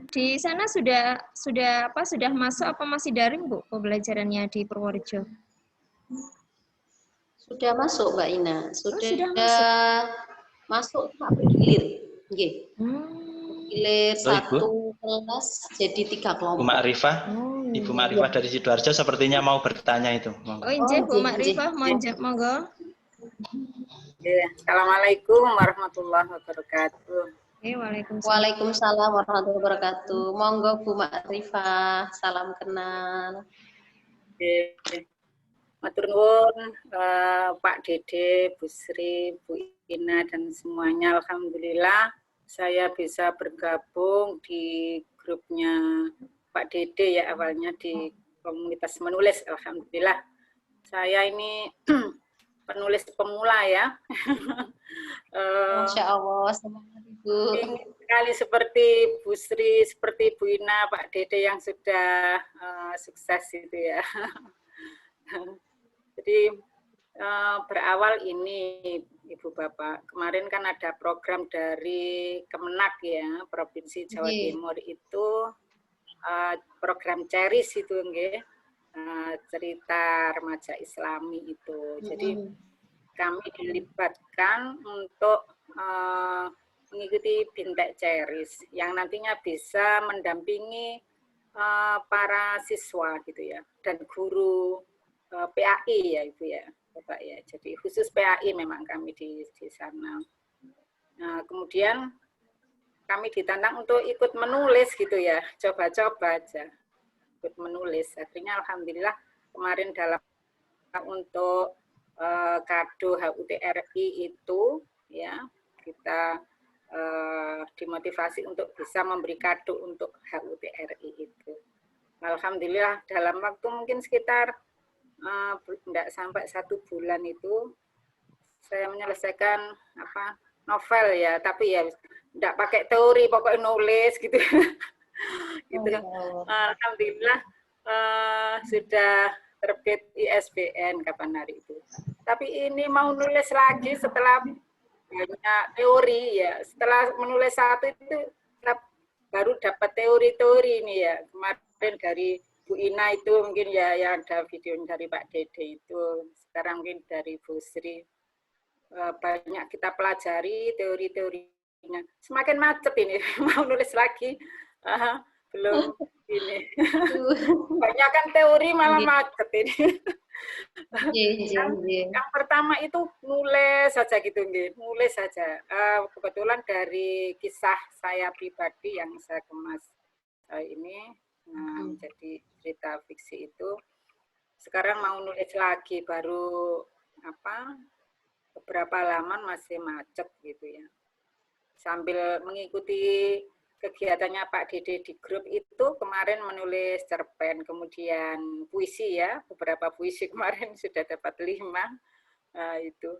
Di sana sudah masuk apa masih daring Bu pembelajarannya di Purworejo? Sudah masuk Mbak Ina, sudah masuk Pak bergilir. Nggih. Gilir 1 kelas jadi 3 kelompok. Bu Ma'rifah, Ibu Ma'rifah dari Sidoarjo sepertinya mau bertanya itu. Oh iya Bu Ma'rifah, monggo. Assalamualaikum warahmatullahi wabarakatuh. Waalaikumsalam warahmatullahi wabarakatuh. Monggo Bu Ma'rifah, salam kenal. Matur nuwun Pak Dede, Bu Sri, Bu Ina dan semuanya. Alhamdulillah saya bisa bergabung di grupnya Pak Dede ya, awalnya di komunitas menulis. Alhamdulillah saya ini penulis pemula ya. Masya Allah, semangat Ibu. sekali seperti Bu Sri, seperti Bu Ina, Pak Dede yang sudah sukses itu ya. Jadi berawal ini Ibu Bapak, kemarin kan ada program dari Kemenak ya, Provinsi Jawa Timur itu program Ceris itu nggih, cerita remaja Islami itu. Jadi kami dilibatkan untuk mengikuti Bintek Ceris yang nantinya bisa mendampingi para siswa gitu ya, dan guru PAI ya Ibu ya, Bapak ya. Jadi khusus PAI memang kami di sana. Nah, kemudian kami ditantang untuk ikut menulis gitu ya, coba-coba aja ikut menulis. Akhirnya alhamdulillah kemarin dalam untuk kado HUT RI itu ya, kita dimotivasi untuk bisa memberi kado untuk HUT RI itu. Alhamdulillah dalam waktu mungkin sekitar tidak sampai 1 bulan itu saya menyelesaikan novel ya, tapi ya tidak pakai teori, pokoknya nulis gitu. Gitu. Alhamdulillah sudah terbit ISBN kapan hari itu. Tapi ini mau nulis lagi setelah banyak teori ya. Setelah menulis satu itu baru dapat teori-teori ini ya. Kemarin dari Bu Ina itu mungkin ya yang ada video dari Pak Dede itu. Sekarang mungkin dari Bu Sri. Banyak kita pelajari teori-teorinya. Semakin macet ini, mau nulis lagi. Belum ini. Banyak kan teori malah macet ini. Yang pertama itu nulis saja gitu, nulis saja. Kebetulan dari kisah saya pribadi yang saya kemas ini menjadi cerita fiksi itu. Sekarang mau nulis lagi, baru beberapa halaman masih macet gitu ya. Sambil mengikuti kegiatannya Pak Dede di grup itu, kemarin menulis cerpen, kemudian puisi ya, beberapa puisi kemarin sudah dapat 5 itu.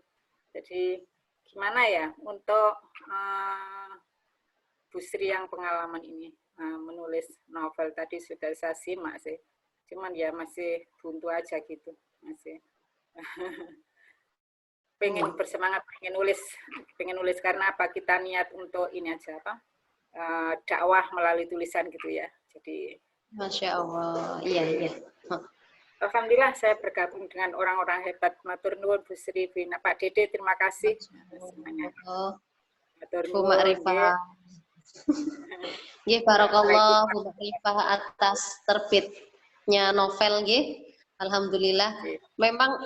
Jadi gimana ya untuk Bu Sri yang pengalaman ini menulis novel tadi sudah saya simak sih, cuman ya masih buntu aja gitu, masih pengen bersemangat, pengen nulis karena apa, kita niat untuk ini aja dakwah melalui tulisan gitu ya. Jadi Masya Allah, iya. Alhamdulillah saya bergabung dengan orang-orang hebat. Matur nuwun Bu Sri, Pak Dede, terima kasih semuanya. Bu Ma'rifah. Nggih, barakallah Bu Ma'rifah atas terbitnya novel nggih. Alhamdulillah. Memang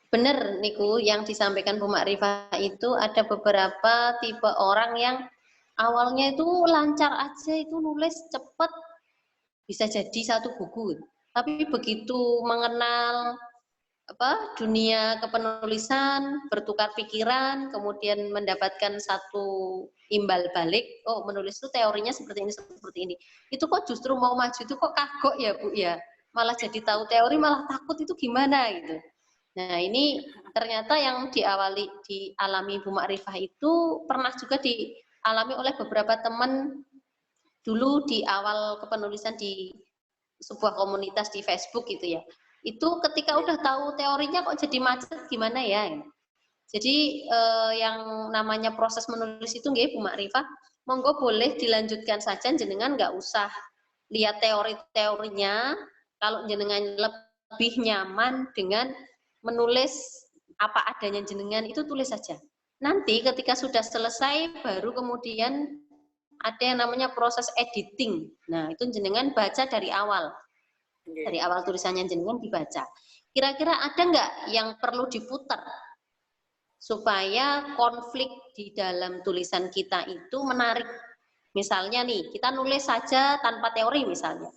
benar niku yang disampaikan Bu Ma'rifah itu, ada beberapa tipe orang yang awalnya itu lancar aja, itu nulis cepat bisa jadi 1 buku. Tapi begitu mengenal dunia kepenulisan, bertukar pikiran, kemudian mendapatkan satu imbal balik, oh menulis itu teorinya seperti ini. Itu kok justru mau maju itu kok kagok ya Bu ya. Malah jadi tahu teori malah takut, itu gimana gitu. Nah, ini ternyata yang dialami Bu Ma'rifah itu pernah juga dialami oleh beberapa teman dulu di awal kepenulisan di sebuah komunitas di Facebook gitu ya. Itu ketika udah tahu teorinya kok jadi macet gimana ya. Jadi yang namanya proses menulis itu nggih Bu Ma'rifah, monggo boleh dilanjutkan saja, jenengan nggak usah lihat teori-teorinya. Kalau jenengan lebih nyaman dengan menulis apa adanya jenengan, itu tulis saja. Nanti ketika sudah selesai baru kemudian ada yang namanya proses editing. Nah, itu jenengan baca dari awal. Dari awal tulisannya jenengan dibaca. Kira-kira ada nggak yang perlu diputar supaya konflik di dalam tulisan kita itu menarik? Misalnya nih, kita nulis saja tanpa teori misalnya.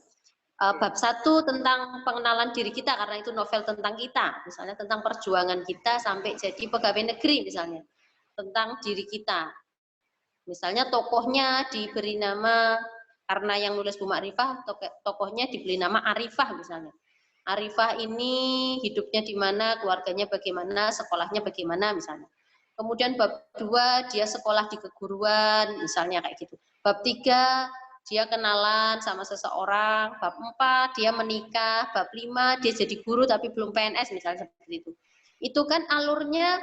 Bab 1 tentang pengenalan diri kita, karena itu novel tentang kita, misalnya tentang perjuangan kita sampai jadi pegawai negeri misalnya, tentang diri kita. Misalnya tokohnya diberi nama, karena yang nulis Bu Ma'rifah, tokohnya diberi nama Arifah misalnya. Arifah ini hidupnya di mana, keluarganya bagaimana, sekolahnya bagaimana misalnya. Kemudian bab 2 dia sekolah di keguruan misalnya kayak gitu. Bab 3 dia kenalan sama seseorang, bab 4 dia menikah, bab 5 dia jadi guru tapi belum PNS misalnya seperti itu. Itu kan alurnya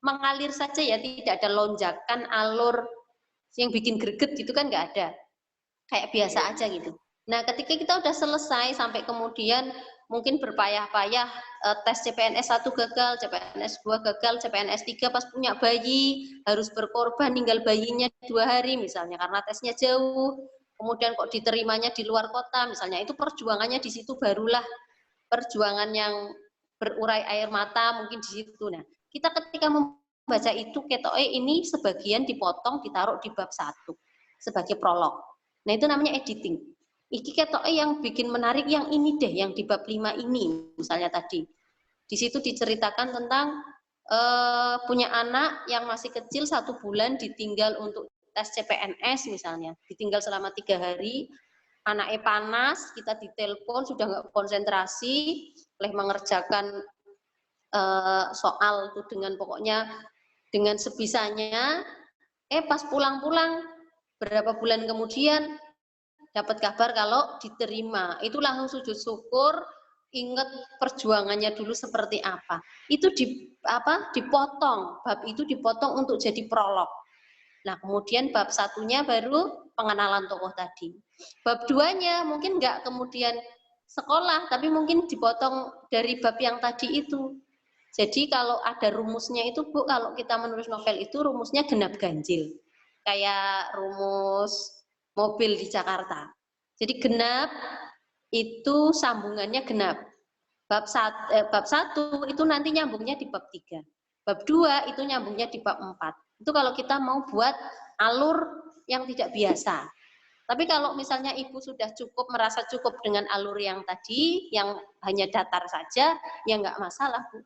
mengalir saja ya, tidak ada lonjakan alur yang bikin greget gitu kan nggak ada. Kayak biasa aja gitu. Nah, ketika kita udah selesai sampai kemudian mungkin berpayah-payah tes CPNS 1 gagal, CPNS 2 gagal, CPNS 3 pas punya bayi harus berkorban ninggal bayinya 2 hari misalnya karena tesnya jauh, kemudian kok diterimanya di luar kota misalnya, itu perjuangannya di situ barulah perjuangan yang berurai air mata mungkin di situ. Nah, kita ketika membaca itu ketoke ini sebagian dipotong ditaruh di bab 1 sebagai prolog. Nah, itu namanya editing. Iki ketoke yang bikin menarik yang ini deh, yang di bab 5 ini misalnya tadi. Di situ diceritakan tentang punya anak yang masih kecil 1 bulan ditinggal untuk tes CPNS misalnya, ditinggal selama 3 hari, anaknya panas, kita ditelepon sudah nggak konsentrasi, oleh mengerjakan soal itu dengan pokoknya dengan sebisanya, pas pulang-pulang berapa bulan kemudian dapat kabar kalau diterima, itu langsung sujud syukur, ingat perjuangannya dulu seperti apa. Itu dipotong, bab itu dipotong untuk jadi prolog. Nah, kemudian bab 1-nya baru pengenalan tokoh tadi. Bab 2-nya mungkin nggak kemudian sekolah, tapi mungkin dipotong dari bab yang tadi itu. Jadi kalau ada rumusnya itu, Bu, kalau kita menulis novel itu rumusnya genap ganjil. Kayak rumus mobil di Jakarta. Jadi genap itu sambungannya genap. Bab 1 itu nanti nyambungnya di bab 3. Bab 2 itu nyambungnya di bab 4. Itu kalau kita mau buat alur yang tidak biasa. Tapi kalau misalnya Ibu sudah merasa cukup dengan alur yang tadi, yang hanya datar saja, ya nggak masalah, Bu.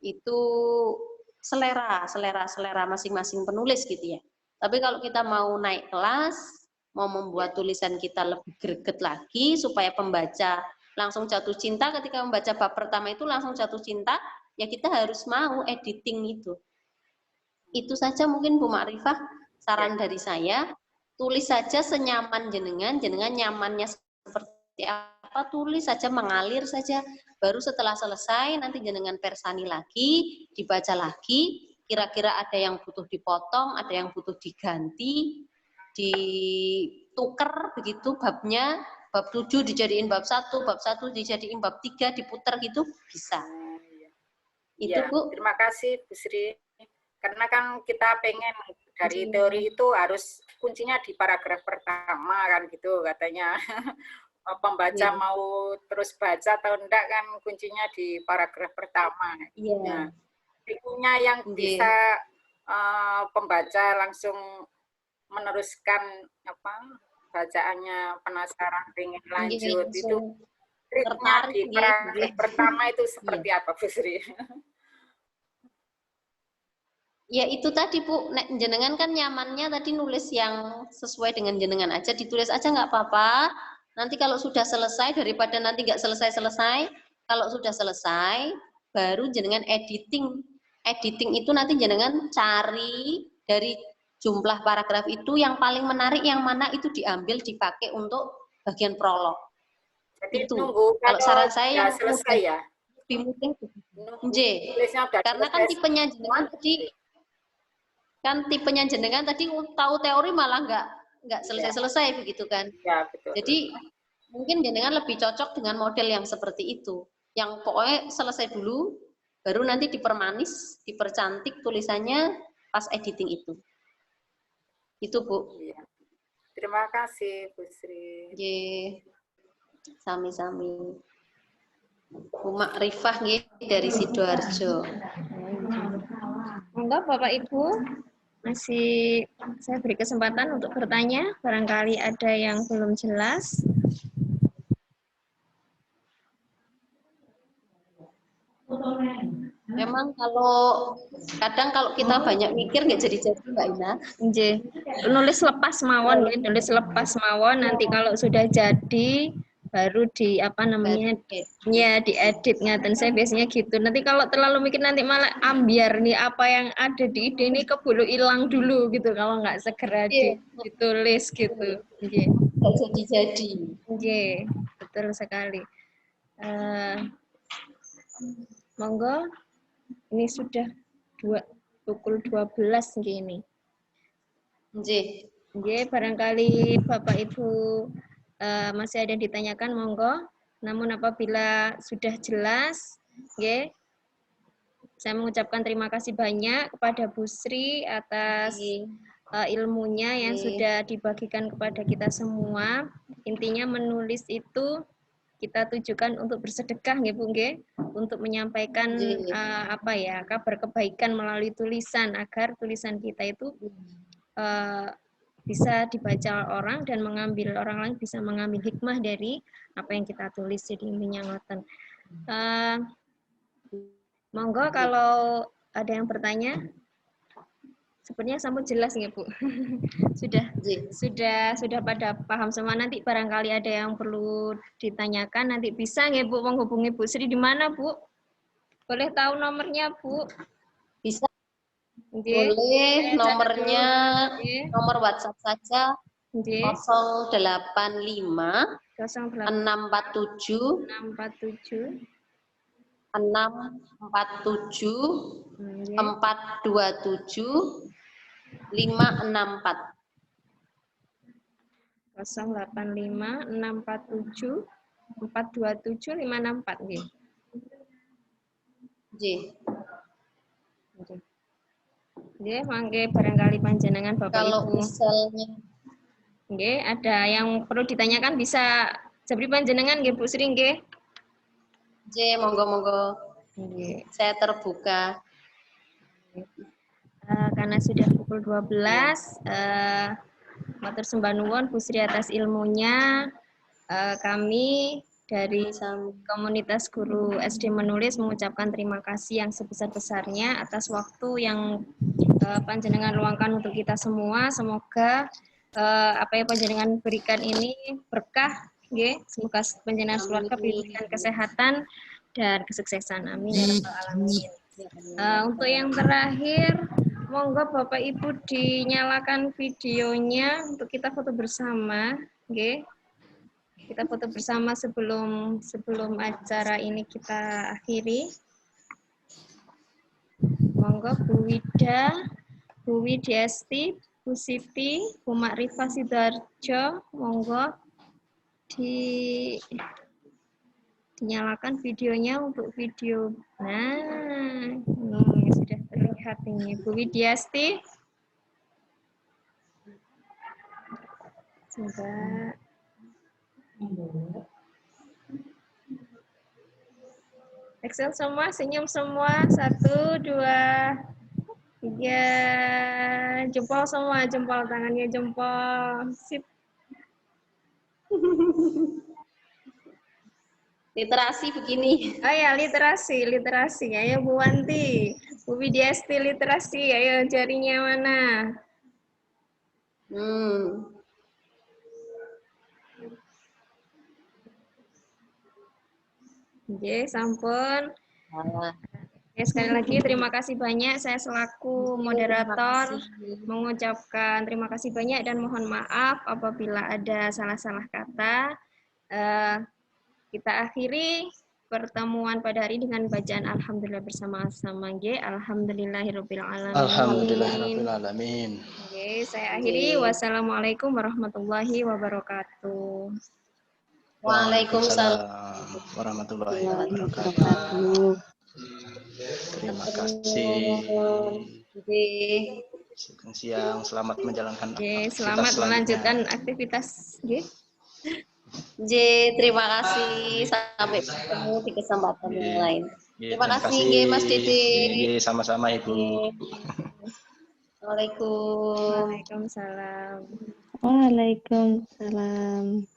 Itu selera masing-masing penulis gitu ya. Tapi kalau kita mau naik kelas, mau membuat tulisan kita lebih greget lagi supaya pembaca langsung jatuh cinta ketika membaca bab pertama itu langsung jatuh cinta, ya kita harus mau editing itu. Itu saja mungkin Bu Makrifah saran dari saya, tulis saja senyaman jenengan nyamannya seperti apa, tulis saja, mengalir saja, baru setelah selesai nanti jenengan persani lagi, dibaca lagi, kira-kira ada yang butuh dipotong, ada yang butuh diganti, ditukar begitu babnya, bab 7 dijadiin bab 1, bab 1 dijadiin bab 3, diputar gitu, bisa. Itu ya, Bu. Terima kasih Bu Sri. Karena kan kita pengen dari teori itu harus kuncinya di paragraf pertama kan gitu katanya. Pembaca mau terus baca atau enggak kan kuncinya di paragraf pertama. Nah, berikutnya yang bisa pembaca langsung meneruskan bacaannya, penasaran pengen lanjut itu triknya di paragraf pertama itu seperti apa Bu Sri? Ya itu tadi Bu, jenengan kan nyamannya tadi nulis yang sesuai dengan jenengan aja, ditulis aja nggak apa-apa. Nanti kalau sudah selesai, daripada nanti nggak selesai-selesai, kalau sudah selesai, baru jenengan editing. Editing itu nanti jenengan cari dari jumlah paragraf itu yang paling menarik yang mana itu diambil, dipakai untuk bagian prolog. Jadi itu. Nunggu kalau saran saya yang selesai ya? Karena kan tipenya jenengan tadi, tahu teori malah nggak selesai-selesai begitu kan. Ya, betul. Jadi mungkin jenengan lebih cocok dengan model yang seperti itu. Yang pokoknya selesai dulu, baru nanti dipermanis, dipercantik tulisannya pas editing itu. Itu Bu. Ya. Terima kasih Bu Sri. Sami-sami. Bu Makrifah dari Sidoarjo. Monggo Bapak Ibu, masih saya beri kesempatan untuk bertanya, barangkali ada yang belum jelas. Memang kadang kalau kita banyak mikir nggak jadi-jadi Mbak Ina. Nulis lepas mawon, nanti kalau sudah jadi baru di apa namanya ya diedit ngaten saya biasanya gitu. Nanti kalau terlalu mikir nanti malah ambiar nih apa yang ada di ide ini keburu hilang dulu gitu kalau nggak segera ditulis gitu. Jadi. Betul sekali. Monggo, ini sudah pukul 12 gini. Barangkali Bapak Ibu masih ada yang ditanyakan, monggo. Namun apabila sudah jelas, saya mengucapkan terima kasih banyak kepada Bu Sri atas ilmunya yang sudah dibagikan kepada kita semua. Intinya menulis itu kita tujukan untuk bersedekah, Bu, untuk menyampaikan kabar kebaikan melalui tulisan agar tulisan kita itu bisa dibaca orang dan orang lain bisa mengambil hikmah dari apa yang kita tulis. Jadi intinya ngoten. Monggo kalau ada yang bertanya. Sepertinya sampun jelas ya, Bu. sudah pada paham semua. Nanti barangkali ada yang perlu ditanyakan, nanti bisa nggih Bu menghubungi Bu Sri di mana, Bu? Boleh tahu nomornya, Bu? Bisa. Boleh, nomornya nomor WhatsApp saja. 085 647 427 564. 085 647 427 564 nggih. Nggih, mangke barangkali panjenengan Bapak Kalau Ibu. misalnya Nggih, ada yang perlu ditanyakan bisa jabri panjenengan nggih Bu Sri nggih. Monggo. Saya terbuka. Karena sudah pukul 12, matur sembah nuwun Bu Sri atas ilmunya. Kami dari komunitas guru SD menulis mengucapkan terima kasih yang sebesar-besarnya atas waktu yang panjenengan luangkan untuk kita semua. Semoga apa yang panjenengan berikan ini berkah, semoga panjenengan keluarga diberikan kesehatan dan kesuksesan. Amin ya rabbal alamin. Untuk yang terakhir, monggo Bapak Ibu dinyalakan videonya untuk kita foto bersama, Kita foto bersama sebelum acara ini kita akhiri. Monggo Bu Wida, Bu Widyasti, Bu Siti, Bu Makrifah Sidoarjo, monggo dinyalakan videonya untuk video. Nah, ini sudah terlihat ini Bu Widyasti. Coba. Excel semua, senyum semua. 1, 2, 3. Jempol semua, jempol tangannya jempol. Sip. Literasi begini. Oh ya, literasi. Ayo Bu Wanti, Bu Widyasti literasi. Ayo jarinya mana? Oke, sampun. Sekali lagi terima kasih banyak. Saya selaku moderator mengucapkan terima kasih banyak dan mohon maaf apabila ada salah-salah kata. Kita akhiri pertemuan pada hari ini dengan bacaan alhamdulillah bersama-sama. Alhamdulillahirabbil alamin. Alhamdulillahirabbil alamin. Oke, saya akhiri. Wassalamualaikum warahmatullahi wabarakatuh. Waalaikumsalam warahmatullahi wabarakatuh. Terima kasih. Siang, selamat menjalankan aktivitas. Selamat melanjutkan aktivitas. Terima kasih. Sampai ketemu di kesempatan yang lain. Terima kasih, Mas Dede. Sama-sama, Ibu. Waalaikumsalam. Waalaikumsalam.